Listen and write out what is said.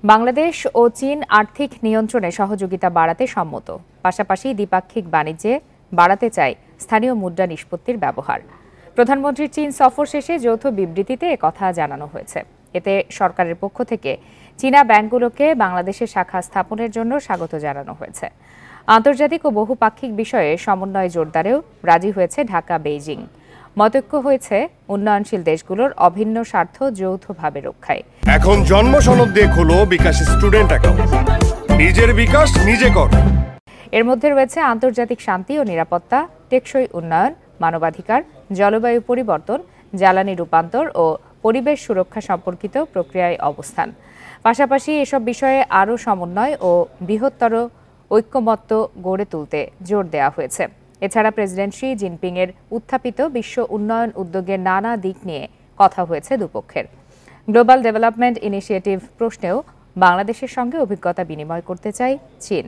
বাংলাদেশ ও চীন আর্থিক নিয়ন্ত্রণে সহযোগিতা বাড়াতে সম্মত, পাশাপাশি দ্বিপাক্ষিক বাণিজ্যে বাড়াতে চায় স্থানীয় মুদ্রা নিষ্পত্তির ব্যবহার। প্রধানমন্ত্রীর চীন সফর শেষে যৌথ বিবৃতিতে একথা জানানো হয়েছে। এতে সরকারের পক্ষ থেকে চীনা ব্যাংকগুলোকে বাংলাদেশে শাখা স্থাপনের জন্য স্বাগত জানানো হয়েছে। আন্তর্জাতিক ও বহুপাক্ষিক বিষয়ে সমন্বয় জোরদারেও রাজি হয়েছে ঢাকা বেইজিং। মতৈক্য হয়েছে উন্নয়নশীল দেশগুলোর অভিন্ন স্বার্থ যৌথভাবে রক্ষায়। এখন জন্ম সনদ দিয়ে খোলো বিকাশ স্টুডেন্ট অ্যাকাউন্ট, নিজের বিকাশ নিজে কর। এর মধ্যে রয়েছে আন্তর্জাতিক শান্তি ও নিরাপত্তা, টেকসই উন্নয়ন, মানবাধিকার, জলবায়ু পরিবর্তন, জ্বালানি রূপান্তর ও পরিবেশ সুরক্ষা সম্পর্কিত প্রক্রিয়ায় অবস্থান। পাশাপাশি এসব বিষয়ে আরও সমন্বয় ও বৃহত্তর ঐক্যমত্য গড়ে তুলতে জোর দেওয়া হয়েছে। এছাড়া প্রেসিডেন্ট শি জিনপিংয়ের উত্থাপিত বিশ্ব উন্নয়ন উদ্যোগের নানা দিক নিয়ে কথা হয়েছে দুপক্ষের। গ্লোবাল ডেভেলপমেন্ট ইনিশিয়েটিভ প্রশ্নেও বাংলাদেশের সঙ্গে অভিজ্ঞতা বিনিময় করতে চায় চীন।